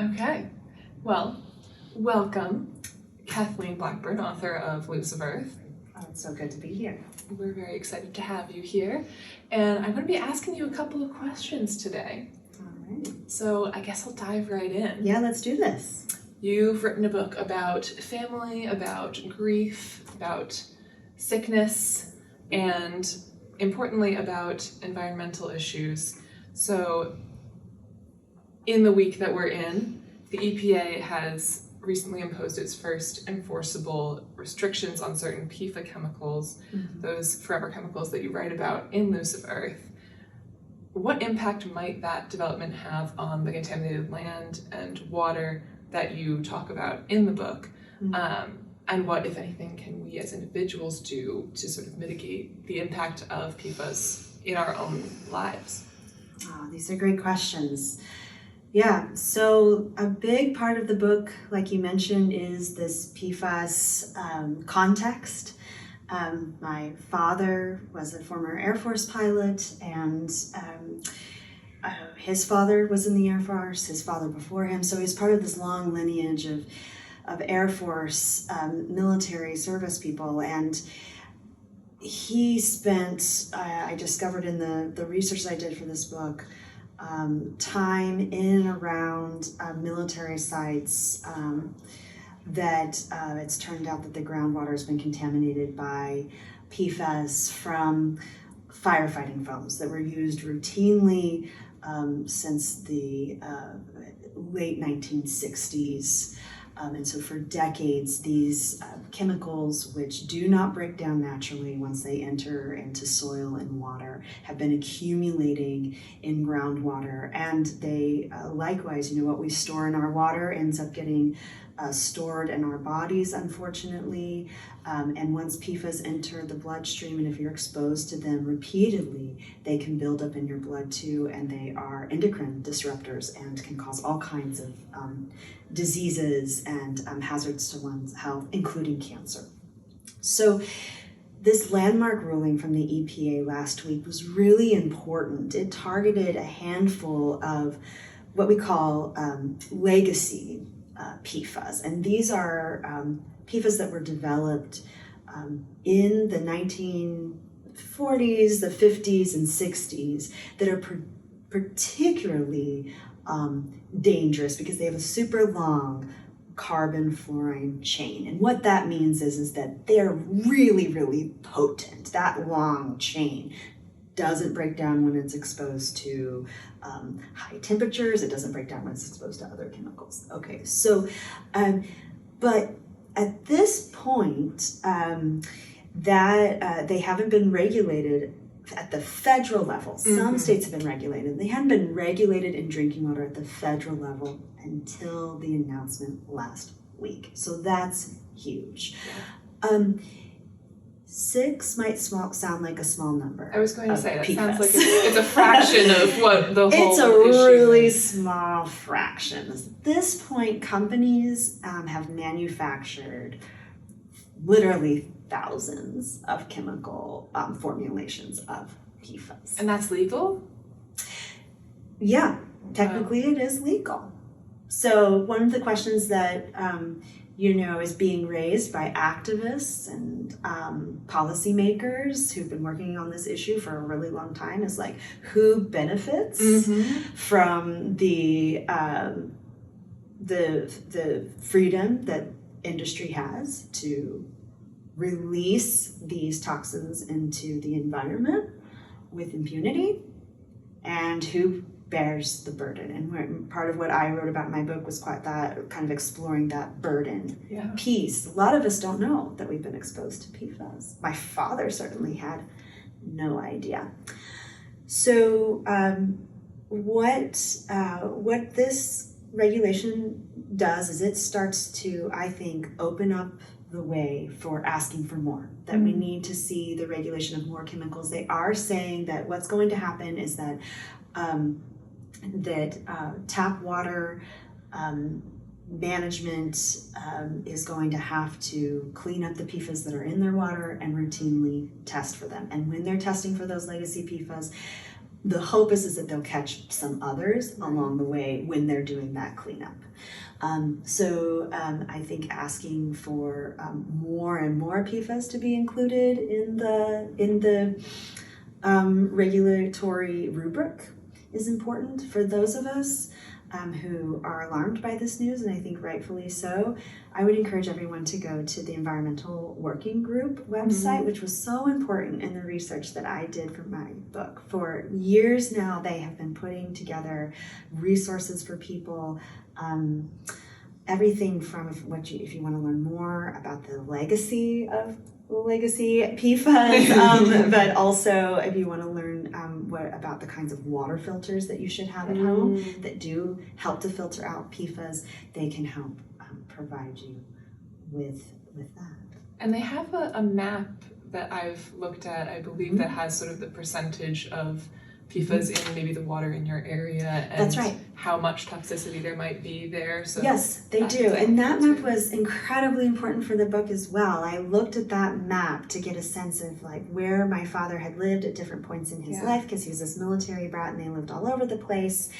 Okay, well, welcome, Kathleen Blackburn, author of Leaves of Earth. Oh, it's so good to be here. We're very excited to have you here, and I'm going to be asking you a couple of questions today. All right. So I guess I'll dive right in. Yeah, let's do this. You've written a book about family, about grief, about sickness, and importantly about environmental issues. So in the week that we're in, the EPA has recently imposed its first enforceable restrictions on certain PFAS chemicals, those forever chemicals that you write about in Leaves of Earth. What impact might that development have on the contaminated land and water that you talk about in the book? And what, if anything, can we as individuals do to sort of mitigate the impact of PFAS in our own lives? Oh, these are great questions. Yeah, so a big part of the book, like you mentioned, is this PFAS context. My father was a former Air Force pilot, and his father was in the Air Force, his father before him, so he's part of this long lineage of Air Force military service people. And he spent, I discovered in the research I did for this book, time in and around military sites that it's turned out that the groundwater has been contaminated by PFAS from firefighting foams that were used routinely since the late 1960s. And so for decades, these chemicals, which do not break down naturally once they enter into soil and water, have been accumulating in groundwater. And they likewise, what we store in our water ends up getting stored in our bodies, unfortunately. And once PFAS enter the bloodstream, and if you're exposed to them repeatedly, they can build up in your blood too, and they are endocrine disruptors and can cause all kinds of diseases and hazards to one's health, including cancer. So this landmark ruling from the EPA last week was really important. It targeted a handful of what we call legacy PFAS, and these are PFAS that were developed in the 1940s, the 50s, and 60s that are particularly dangerous because they have a super long carbon fluorine chain. And what that means is that they're really, really potent. That long chain doesn't break down when it's exposed to high temperatures. It doesn't break down when it's exposed to other chemicals. Okay, so, but at this point, that they haven't been regulated at the federal level. Some states have been regulated. They hadn't been regulated in drinking water at the federal level until the announcement last week. So that's huge. 6 might sound like a small number. I was going to say, that PFAS. sounds like it's a fraction of what the whole It's a issue really is. small fraction. At this point, companies have manufactured literally thousands of chemical formulations of PFAS. And that's legal? Yeah, technically it is legal. So one of the questions that is being raised by activists and policymakers who've been working on this issue for a really long time is like, who benefits from the freedom that industry has to release these toxins into the environment with impunity, and who bears the burden? And part of what I wrote about in my book was quite that, kind of exploring that burden piece. A lot of us don't know that we've been exposed to PFAS. My father certainly had no idea. So what this regulation does is it starts to, I think, open up the way for asking for more, that we need to see the regulation of more chemicals. They are saying that what's going to happen is that tap water management is going to have to clean up the PFAS that are in their water and routinely test for them. And when they're testing for those legacy PFAS, the hope is that they'll catch some others along the way when they're doing that cleanup. I think asking for more and more PFAS to be included in the regulatory rubric is important for those of us who are alarmed by this news, and I think rightfully so. I would encourage everyone to go to the Environmental Working Group website, which was so important in the research that I did for my book. For years now, they have been putting together resources for people, everything from if you want to learn more about the legacy PFAS, but also if you want to learn what about the kinds of water filters that you should have at home that do help to filter out PFAS, they can help provide you with that. And they have a map that I've looked at, I believe, that has sort of the percentage of PFAS in maybe the water in your area, and that's right, how much toxicity there might be there. So yes, they do. And that map was incredibly important for the book as well. I looked at that map to get a sense of like where my father had lived at different points in his life, because he was this military brat and they lived all over the place.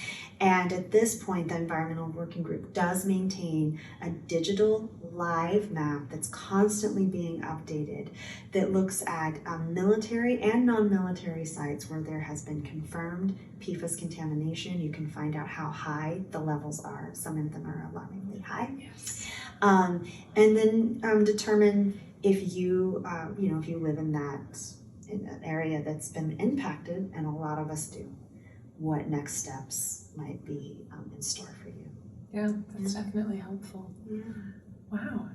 And at this point, the Environmental Working Group does maintain a digital live map that's constantly being updated that looks at military and non-military sites where there has been confirmed PFAS contamination. You can find out how high the levels are. Some of them are alarmingly high. Yes. And then determine if you live in an area that's been impacted, and a lot of us do, what next steps might be in store for you. Yeah, that's definitely helpful. Yeah. Wow.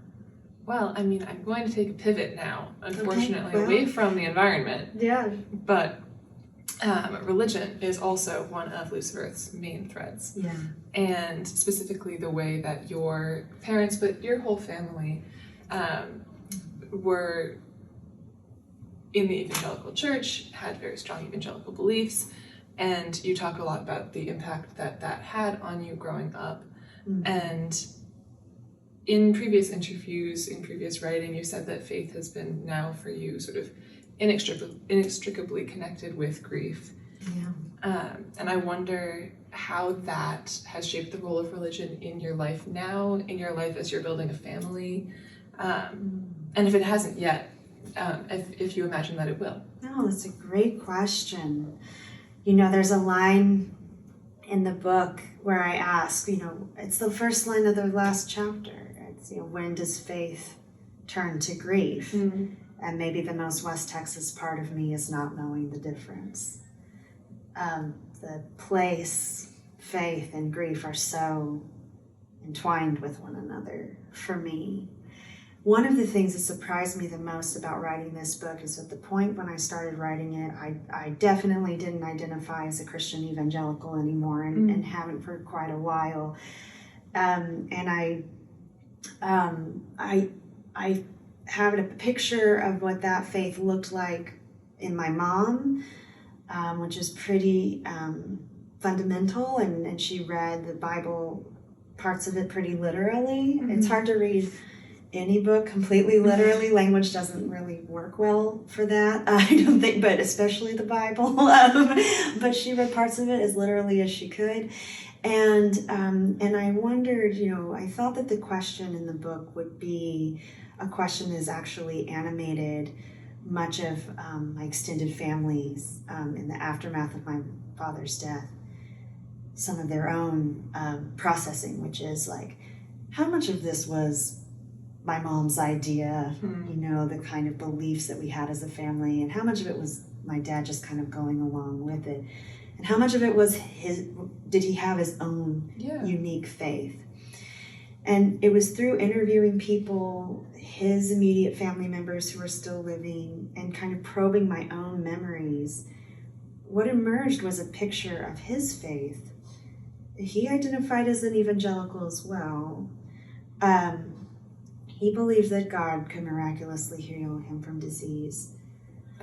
Well, I mean, I'm going to take a pivot now, unfortunately, away from the environment. Yeah. But religion is also one of Loose Earth's main threads. Yeah. And specifically the way that your parents, but your whole family, were in the evangelical church, had very strong evangelical beliefs, and you talk a lot about the impact that had on you growing up. And in previous interviews, in previous writing, you said that faith has been now for you sort of inextricably connected with grief. Yeah. And I wonder how that has shaped the role of religion in your life now, in your life as you're building a family, and if it hasn't yet, if you imagine that it will. No, that's a great question. There's a line in the book where I ask, it's the first line of the last chapter. It's, when does faith turn to grief? Mm-hmm. And maybe the most West Texas part of me is not knowing the difference. The place, faith, and grief are so entwined with one another for me. One of the things that surprised me the most about writing this book is at the point when I started writing it, I definitely didn't identify as a Christian evangelical anymore, and haven't for quite a while. And I have a picture of what that faith looked like in my mom, which is pretty fundamental, and she read the Bible, parts of it pretty literally. Mm-hmm. It's hard to read any book completely literally. Language doesn't really work well for that, I don't think, but especially the Bible. But she read parts of it as literally as she could. And I wondered, I thought that the question in the book would be a question that has actually animated much of my extended families in the aftermath of my father's death, some of their own processing, which is like, how much of this was my mom's idea, the kind of beliefs that we had as a family, and how much of it was my dad just kind of going along with it, and how much of it was did he have his own unique faith? And it was through interviewing people, his immediate family members who are still living, and kind of probing my own memories, what emerged was a picture of his faith. He identified as an evangelical as well. He believed that God could miraculously heal him from disease.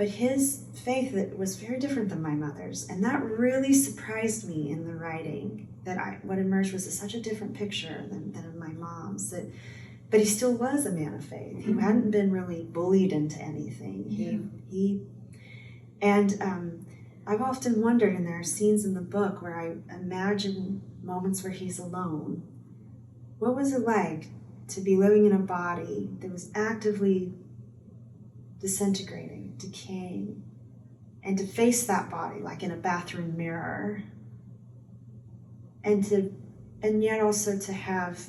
but his faith that was very different than my mother's, and that really surprised me in the writing. What emerged was such a different picture than of my mom's. But he still was a man of faith. He hadn't been really bullied into anything. I've often wondered, and there are scenes in the book where I imagine moments where he's alone. What was it like to be living in a body that was actively disintegrating, decaying, and to face that body like in a bathroom mirror, and yet also to have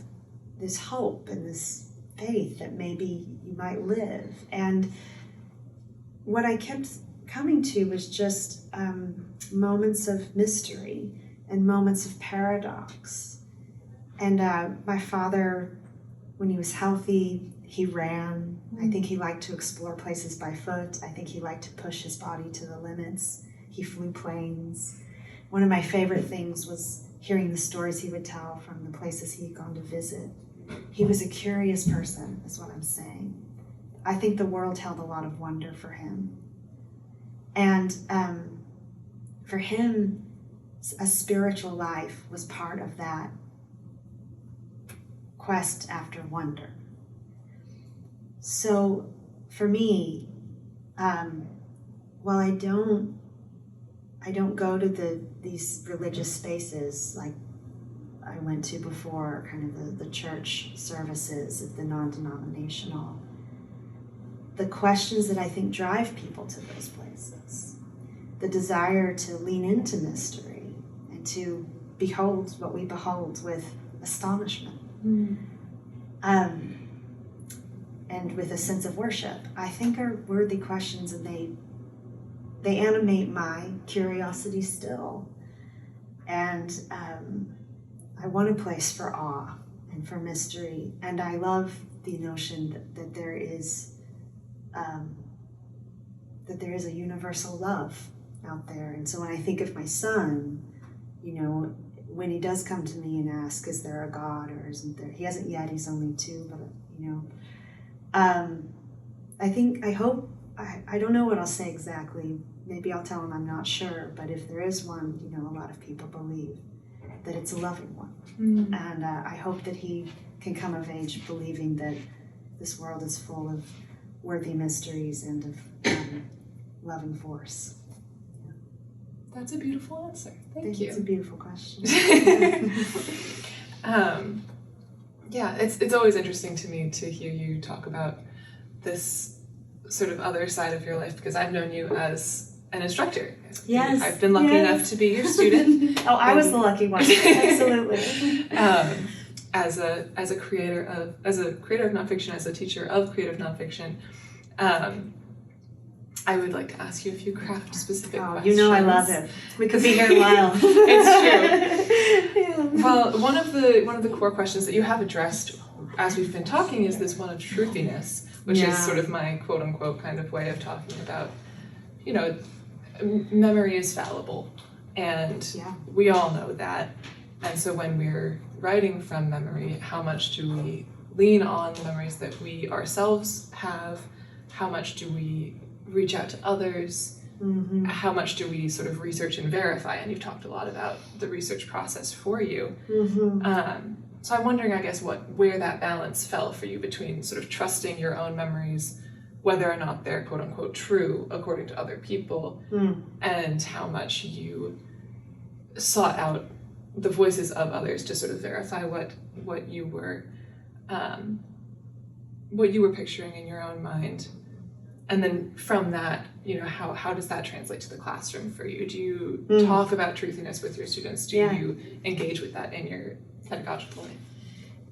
this hope and this faith that maybe you might live. And what I kept coming to was just moments of mystery and moments of paradox. And my father, when he was healthy, he ran. I think he liked to explore places by foot. I think he liked to push his body to the limits. He flew planes. One of my favorite things was hearing the stories he would tell from the places he had gone to visit. He was a curious person, is what I'm saying. I think the world held a lot of wonder for him. And for him, a spiritual life was part of that quest after wonder. So for me, while I don't go to these religious spaces like I went to before, kind of the church services of the non-denominational, the questions that I think drive people to those places, the desire to lean into mystery and to behold what we behold with astonishment. And with a sense of worship, I think are worthy questions, and they animate my curiosity still. And I want a place for awe and for mystery, and I love the notion that there is a universal love out there. And so when I think of my son, when he does come to me and ask, is there a God or isn't there? He hasn't yet, he's only 2, but I don't know what I'll say exactly. Maybe I'll tell him I'm not sure, but if there is one, a lot of people believe that it's a loving one. And I hope that he can come of age believing that this world is full of worthy mysteries and of loving force. That's a beautiful answer. Thank you. It's a beautiful question. Yeah, it's always interesting to me to hear you talk about this sort of other side of your life, because I've known you as an instructor. Yes. I've been lucky enough to be your student. I was the lucky one. Absolutely. As a creator of nonfiction, as a teacher of creative nonfiction, I would like to ask you a few craft specific questions. I love it. We could be here a while. It's true. Yeah. Well, one of the core questions that you have addressed as we've been talking is this one of truthiness, which is sort of my quote unquote kind of way of talking about, memory is fallible, and we all know that. And so when we're writing from memory, how much do we lean on the memories that we ourselves have? How much do we reach out to others? Mm-hmm. How much do we sort of research and verify? And you've talked a lot about the research process for you. Mm-hmm. So I'm wondering, I guess, where that balance fell for you between sort of trusting your own memories, whether or not they're quote unquote true according to other people, and how much you sought out the voices of others to sort of verify what you were picturing in your own mind. And then from that, how does that translate to the classroom for you? Do you talk about truthiness with your students? Do you engage with that in your pedagogical life?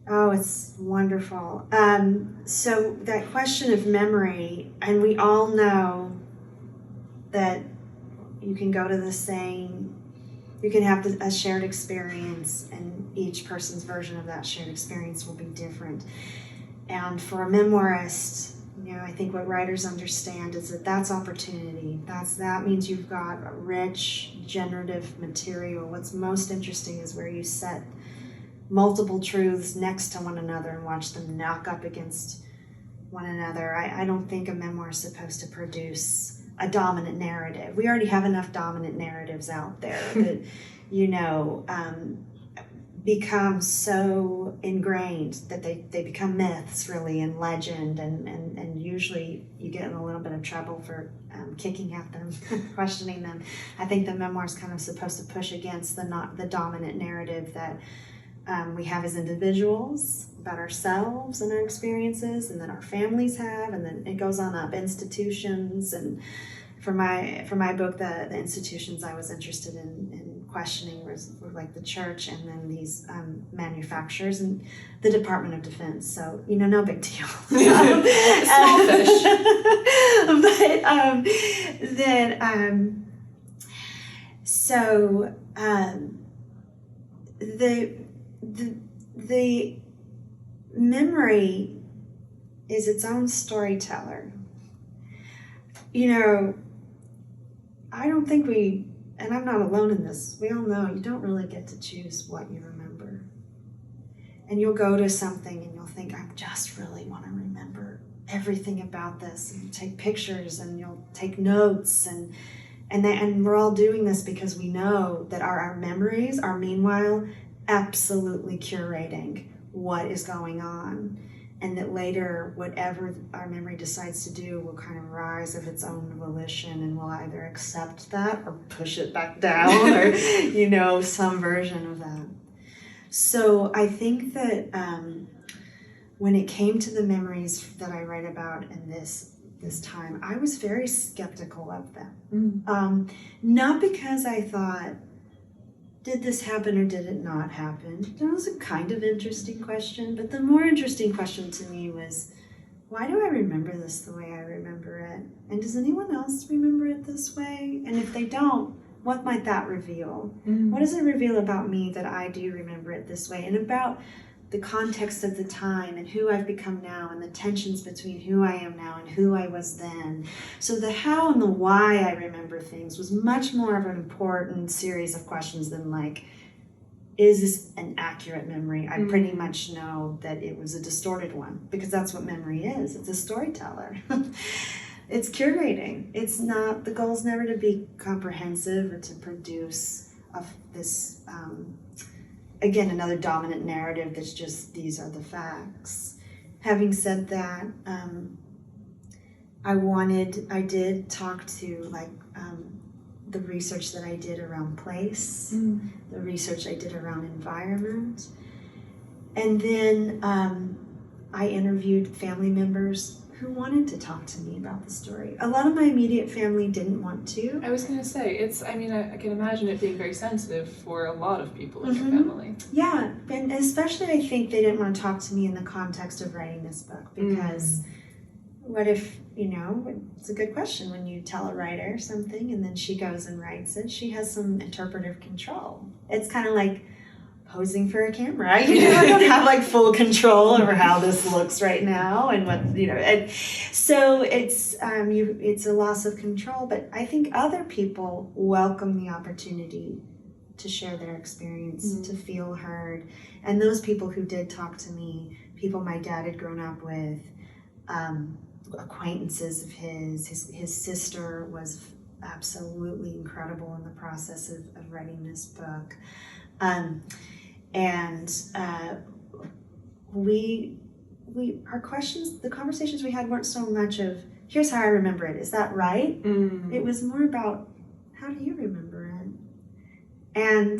Oh, it's wonderful. So that question of memory, and we all know that you can go to the same, you can have a shared experience, and each person's version of that shared experience will be different. And for a memoirist, I think what writers understand is that that's opportunity. That means you've got a rich, generative material. What's most interesting is where you set multiple truths next to one another and watch them knock up against one another. I don't think a memoir is supposed to produce a dominant narrative. We already have enough dominant narratives out there that, become so ingrained that they become myths, really, and legend, and usually you get in a little bit of trouble for kicking at them, questioning them. I think the memoir is kind of supposed to push against the dominant narrative that we have as individuals about ourselves and our experiences, and that our families have, and then it goes on up, institutions. And for my book, the institutions I was interested in questioning were like the church, and then these manufacturers and the Department of Defense. So, no big deal. Small fish. The memory is its own storyteller. I don't think and I'm not alone in this, we all know you don't really get to choose what you remember. And you'll go to something and you'll think, I just really want to remember everything about this. And you take pictures and you'll take notes, and we're all doing this because we know that our memories are meanwhile absolutely curating what is going on. And that later, whatever our memory decides to do will kind of rise of its own volition, and we'll either accept that or push it back down, or, some version of that. So I think that when it came to the memories that I write about in this time, I was very skeptical of them. Not because I thought, did this happen or did it not happen? That was a kind of interesting question, but the more interesting question to me was, why do I remember this the way I remember it? And does anyone else remember it this way? And if they don't, what might that reveal? What does it reveal about me that I do remember it this way? And about the context of the time and who I've become now, and the tensions between who I am now and who I was then. So the how and the why I remember things was much more of an important series of questions than is this an accurate memory? I pretty much know that it was a distorted one, because that's what memory is. It's a storyteller. It's curating. It's not, the goal is never to be comprehensive or to produce this again, another dominant narrative that's just, these are the facts. Having said that, I did talk to the research that I did around place, the research I did around environment, and then I interviewed family members who wanted to talk to me about the story. A lot of my immediate family didn't want to. I was going to say, I can imagine it being very sensitive for a lot of people in your family. Yeah, and especially I think they didn't want to talk to me in the context of writing this book, because what if, it's a good question when you tell a writer something and then she goes and writes it, she has some interpretive control. It's kind of like posing for a camera. I don't have full control over how this looks right now, and what and so it's a loss of control. But I think other people welcome the opportunity to share their experience, to feel heard. And those people who did talk to me, people my dad had grown up with, acquaintances of his sister was absolutely incredible in the process of writing this book. Our questions, the conversations we had weren't so much of, here's how I remember it, is that right? It was more about, how do you remember it? And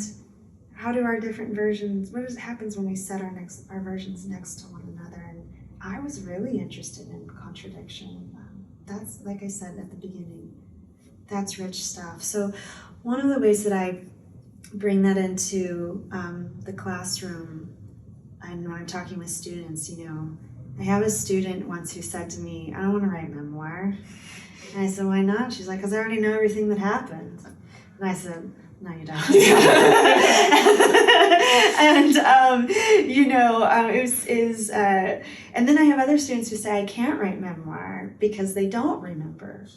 how do our different versions, happens when we set our versions next to one another? And I was really interested in contradiction. That's, like I said at the beginning, that's rich stuff. So one of the ways that I bring that into the classroom, and when I'm talking with students, I have a student once who said to me, I don't want to write memoir. And I said, why not? She's like, because I already know everything that happened. And I said, no, you don't. And and then I have other students who say I can't write memoir because they don't remember.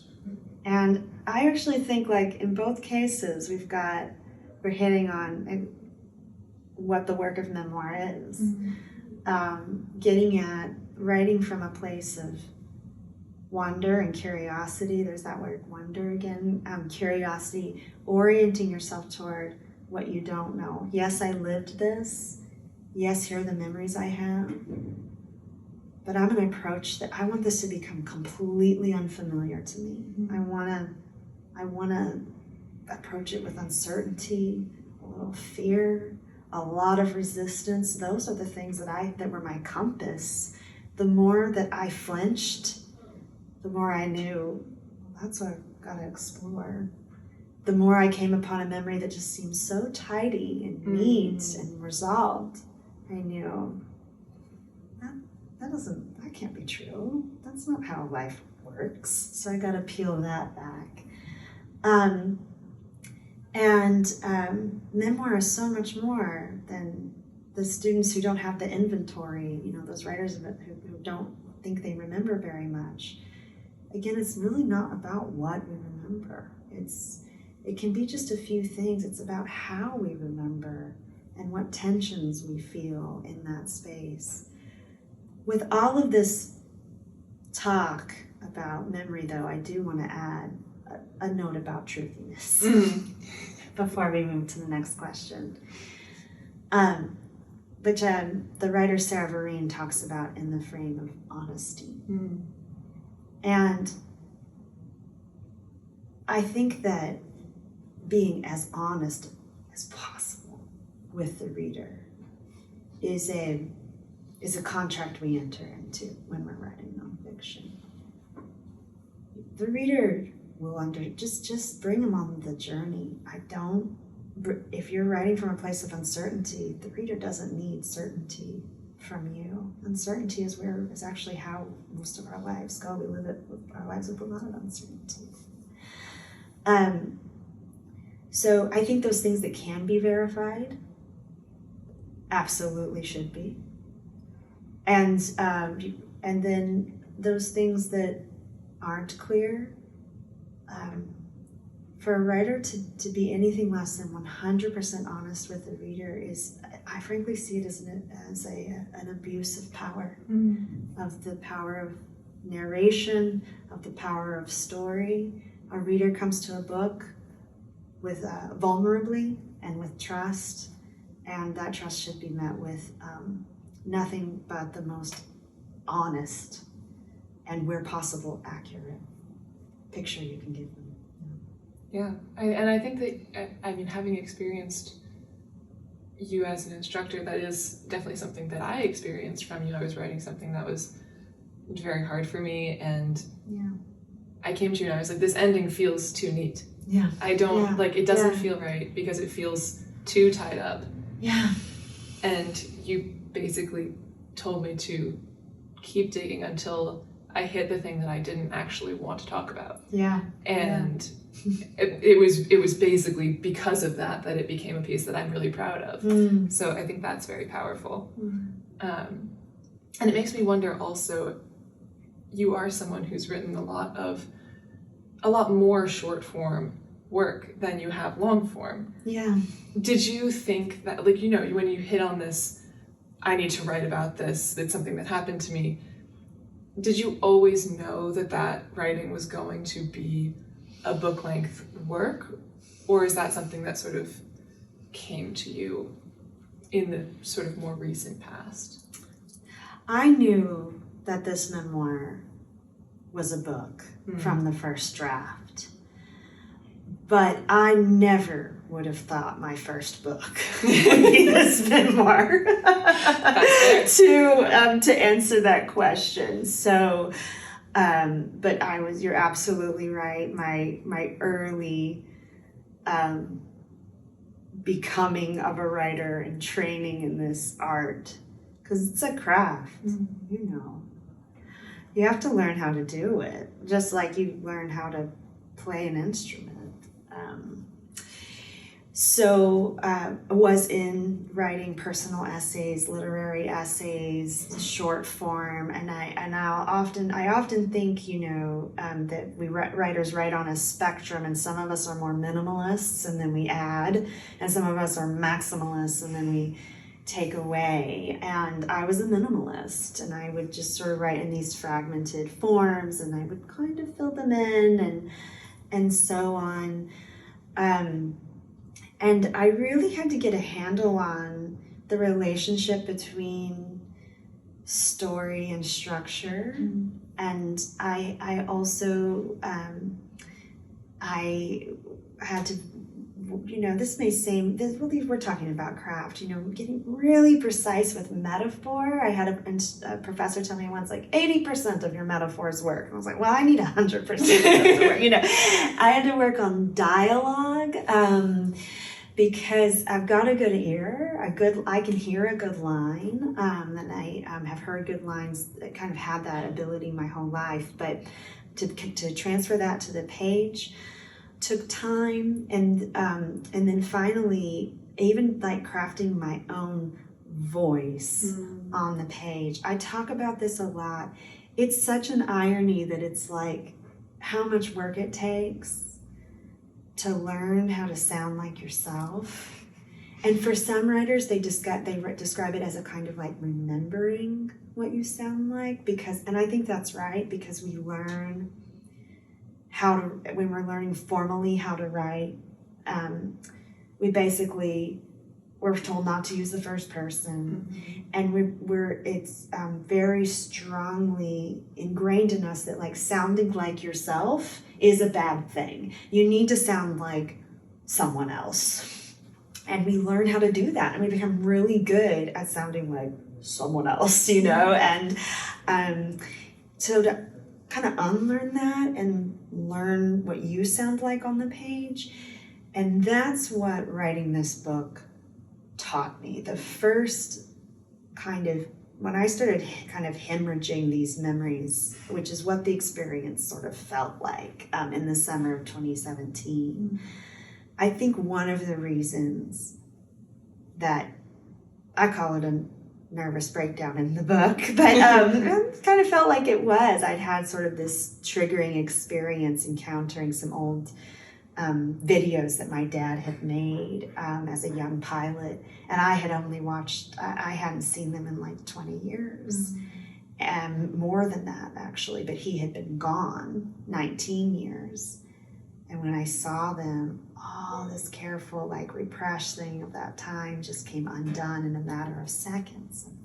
And I actually think, in both cases, we're hitting on what the work of memoir is. Getting at writing from a place of wonder and curiosity. There's that word wonder again. Curiosity, orienting yourself toward what you don't know. Yes, I lived this. Yes, here are the memories I have. But I'm going to approach that. I want this to become completely unfamiliar to me. I want to approach it with uncertainty, a little fear, a lot of resistance. Those are the things that were my compass. The more that I flinched, the more I knew that's what I've got to explore. The more I came upon a memory that just seemed so tidy and neat and resolved, I knew that can't be true. That's not how life works. So I got to peel that back. Memoir is so much more than the students who don't have the inventory, those writers who don't think they remember very much. Again, it's really not about what we remember. It can be just a few things. It's about how we remember and what tensions we feel in that space. With all of this talk about memory, though, I do want to add a note about truthiness before we move to the next question, which the writer Sarah Vereen talks about in the frame of honesty. And I think that being as honest as possible with the reader is a contract we enter into when we're writing nonfiction. The reader will just bring them on the journey. If you're writing from a place of uncertainty, the reader doesn't need certainty from you. Uncertainty is actually how most of our lives go. We live our lives with a lot of uncertainty. So I think those things that can be verified absolutely should be. And then those things that aren't clear, for a writer to be anything less than 100% honest with the reader I frankly see it as an abuse of power, of the power of narration, of the power of story. A reader comes to a book with vulnerably and with trust, and that trust should be met with nothing but the most honest and, where possible, accurate picture you can give them. Yeah, and I think that, having experienced you as an instructor, that is definitely something that I experienced from you. I was writing something that was very hard for me, and I came to you and I was like, this ending feels too neat. Yeah. I don't, it doesn't feel right because it feels too tied up. Yeah. And you basically told me to keep digging until I hit the thing that I didn't actually want to talk about. Yeah. And it was basically because of that it became a piece that I'm really proud of. So I think that's very powerful. And it makes me wonder also, you are someone who's written a lot more short form work than you have long form. Yeah. Did you think that, when you hit on this, I need to write about this, it's something that happened to me, did you always know that writing was going to be a book-length work? Or is that something that sort of came to you in the sort of more recent past? I knew that this memoir was a book from the first draft. But I never would have thought my first book would be this memoir to answer that question. So, but you're absolutely right. My early becoming of a writer and training in this art, because it's a craft, you have to learn how to do it, just like you learn how to play an instrument. So I was in writing personal essays, literary essays, short form, and I often think that we writers write on a spectrum, and some of us are more minimalists, and then we add, and some of us are maximalists, and then we take away. And I was a minimalist, and I would just sort of write in these fragmented forms, and I would kind of fill them in and so on. And I really had to get a handle on the relationship between story and structure. And I also I had to, this may seem, we're talking about craft, getting really precise with metaphor. I had a professor tell me once, like, 80% of your metaphors work. And I was like, well, I need 100% of them to work. I had to work on dialogue, because I've got a good ear, I can hear a good line, and I have heard good lines that kind of had that ability my whole life. But to transfer that to the page took time, and then finally, even like crafting my own voice on the page. I talk about this a lot. It's such an irony that it's like how much work it takes to learn how to sound like yourself. And for some writers, they describe it as a kind of like remembering what you sound like, and I think that's right, because we learn when we're learning formally how to write, we're told not to use the first person, and it's very strongly ingrained in us that like sounding like yourself is a bad thing. You need to sound like someone else, and we learn how to do that, and we become really good at sounding like someone else, and so to kind of unlearn that and learn what you sound like on the page. And that's what writing this book taught me. The first when I started kind of hemorrhaging these memories, which is what the experience sort of felt like in the summer of 2017, I think one of the reasons that I call it a nervous breakdown in the book, but it kind of felt like it was. I'd had sort of this triggering experience encountering some old videos that my dad had made as a young pilot, and I had only watched, I hadn't seen them in like 20 years, and more than that actually, but he had been gone 19 years. And when I saw them, all this careful, like repressed thing of that time just came undone in a matter of seconds. And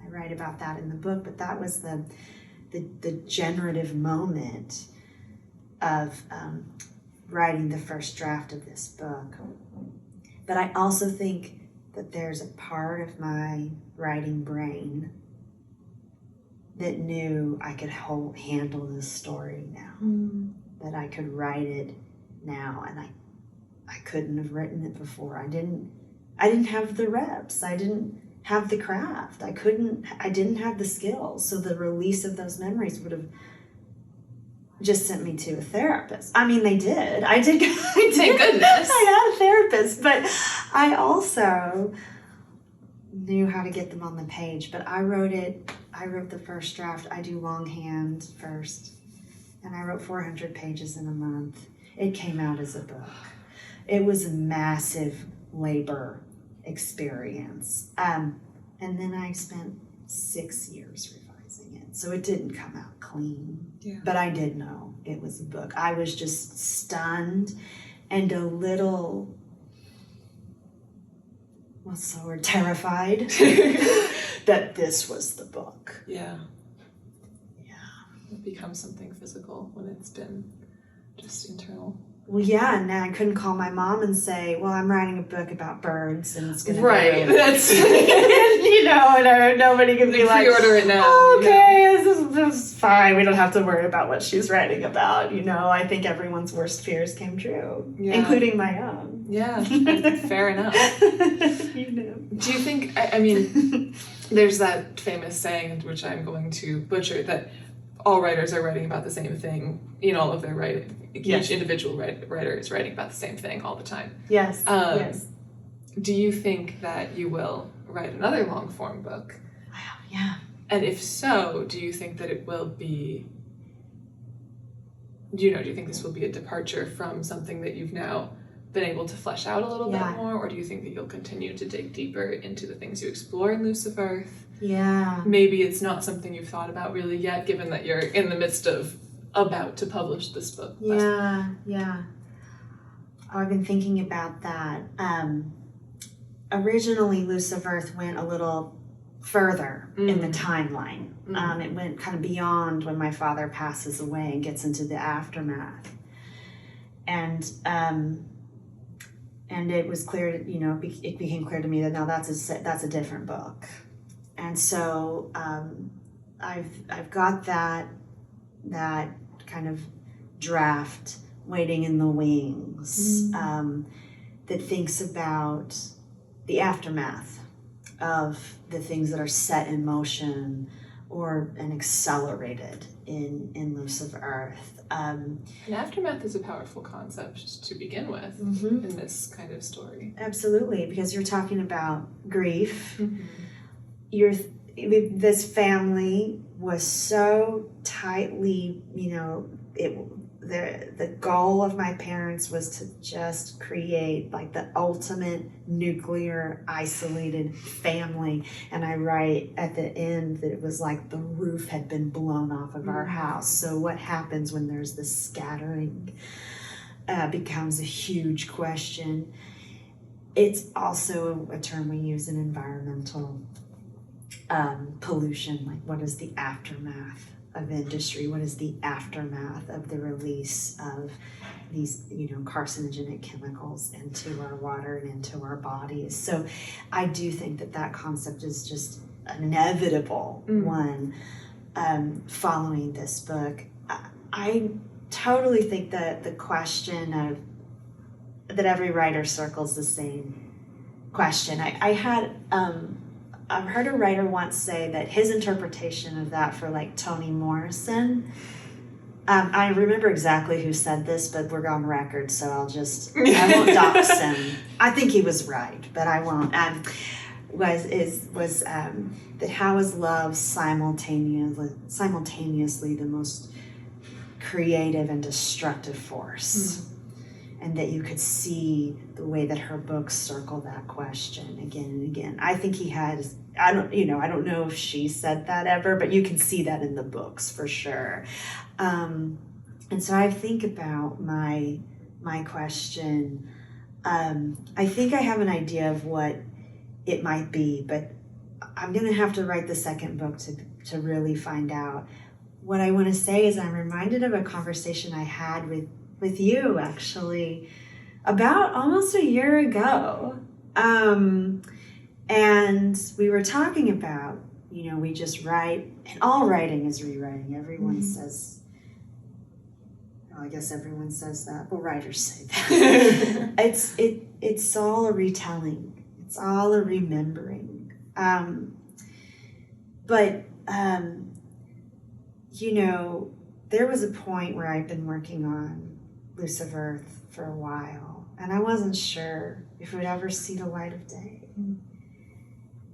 I write about that in the book, but that was the generative moment of writing the first draft of this book. But I also think that there's a part of my writing brain that knew I could handle this story now, that I could write it now, and I couldn't have written it before. I didn't have the reps. I didn't have the craft. I didn't have the skills. So the release of those memories would have just sent me to a therapist. I mean, they did. I did. Thank goodness. I had a therapist, but I also knew how to get them on the page. But I wrote the first draft. I do longhand first, and I wrote 400 pages in a month. It came out as a book. It was a massive labor experience. And then I spent 6 years revising it. So it didn't come out clean. Yeah. But I did know it was a book. I was just stunned and a little, what's the word, terrified that this was the book. Yeah. Yeah. It becomes something physical when it's been just internal. Well, yeah, and I couldn't call my mom and say, well, I'm writing a book about birds, and it's going to be that's and nobody can be like, pre-order it now. Oh, okay, this is fine. We don't have to worry about what she's writing about. I think everyone's worst fears came true, including my own. Yeah, fair enough. Do you think, I mean, there's that famous saying, which I'm going to butcher, that all writers are writing about the same thing in all of their writing. Yes. Each individual writer is writing about the same thing all the time. Yes. Yes. Do you think that you will write another long form book? Yeah. And if so, do you think that it will be, do you think this will be a departure from something that you've now been able to flesh out a little Yeah. bit more, or do you think that you'll continue to dig deeper into the things you explore in Loose of Earth? Yeah. Maybe it's not something you've thought about really yet, given that you're in the midst of about to publish this book. Yeah. Oh, I've been thinking about that. Originally, Loose of Earth went a little further in the timeline. It went kind of beyond when my father passes away and gets into the aftermath. And it was clear, it became clear to me that now that's a different book. And so I've got that kind of draft waiting in the wings that thinks about the aftermath of the things that are set in motion and accelerated in Loose of Earth. And aftermath is a powerful concept to begin with in this kind of story. Absolutely, because you're talking about grief. This family was so tightly, the goal of my parents was to just create like the ultimate nuclear isolated family. And I write at the end that it was like the roof had been blown off of our house. So what happens when there's this scattering becomes a huge question. It's also a term we use in environmental pollution. Like, what is the aftermath of industry? What is the aftermath of the release of these, carcinogenic chemicals into our water and into our bodies? So I do think that concept is just an inevitable one following this book. I totally think that the question that every writer circles the same question. I've heard a writer once say that his interpretation of that for like Toni Morrison, I remember exactly who said this, but we're on record, so I won't dox him. I think he was right, but I won't. Was that how is love simultaneously the most creative and destructive force? And that you could see the way that her books circle that question again and again. I think he has, I don't know if she said that ever, but you can see that in the books for sure. And so I think about my question. I think I have an idea of what it might be, but I'm gonna have to write the second book to really find out. What I wanna say is I'm reminded of a conversation I had with you actually about almost a year ago. And we were talking about, we just write, and all writing is rewriting. Everyone says, well, I guess everyone says that. Well, writers say that. It's all a retelling. It's all a remembering. But there was a point where I'd been working on Loose of Earth for a while, and I wasn't sure if it would ever see the light of day.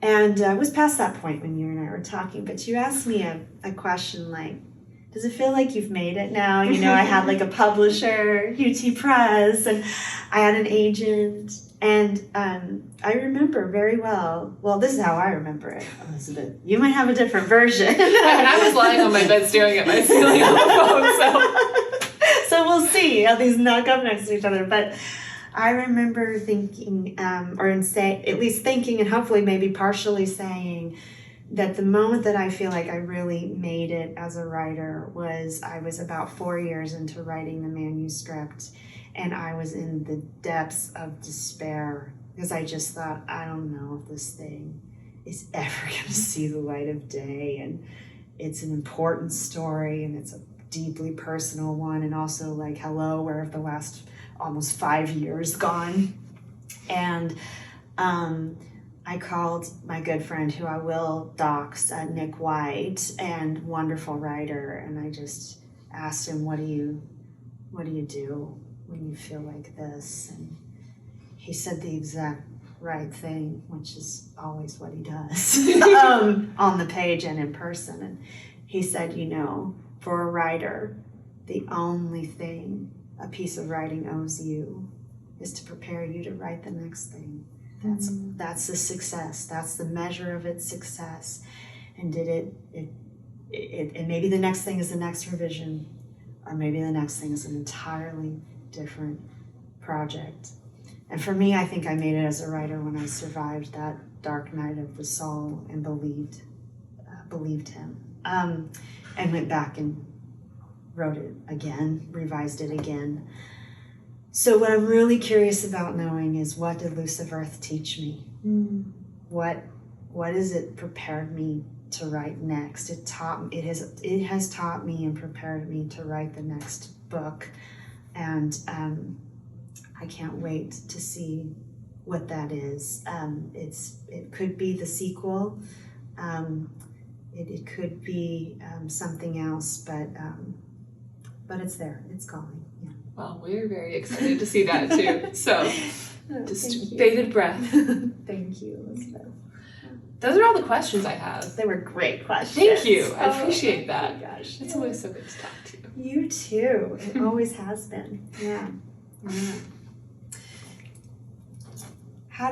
And it was past that point when you and I were talking, but you asked me a question like, does it feel like you've made it now? I had like a publisher, UT Press, and I had an agent, and I remember very well, this is how I remember it, Elizabeth. You might have a different version. I was lying on my bed staring at my ceiling on the phone, So we'll see how these knock up next to each other. But I remember thinking, at least thinking, and hopefully maybe partially saying, that the moment that I feel like I really made it as a writer was I was about 4 years into writing the manuscript, and I was in the depths of despair because I just thought, I don't know if this thing is ever going to see the light of day, and it's an important story, and it's a deeply personal one, and also like, hello, where have the last almost 5 years gone? And I called my good friend, who I will dox, Nick White, and wonderful writer, and I just asked him, what do you do when you feel like this? And he said the exact right thing, which is always what he does on the page and in person. And he said, for a writer, the only thing a piece of writing owes you is to prepare you to write the next thing. That's the success. That's the measure of its success. And did it and maybe the next thing is the next revision, or maybe the next thing is an entirely different project. And for me, I think I made it as a writer when I survived that dark night of the soul and believed him, and went back and wrote it again, revised it again. So what I'm really curious about knowing is, what did Loose of Earth teach me? What has it prepared me to write next? It has taught me and prepared me to write the next book, and I can't wait to see what that is. It could be the sequel. It could be something else, but it's there. It's calling. Yeah. Well, we're very excited to see that too. So, just bated breath. Thank you, Elizabeth. Those are all the questions I have. They were great questions. Thank you. I appreciate that. Oh my gosh. It's always so good to talk to you. You too. It always has been. Yeah.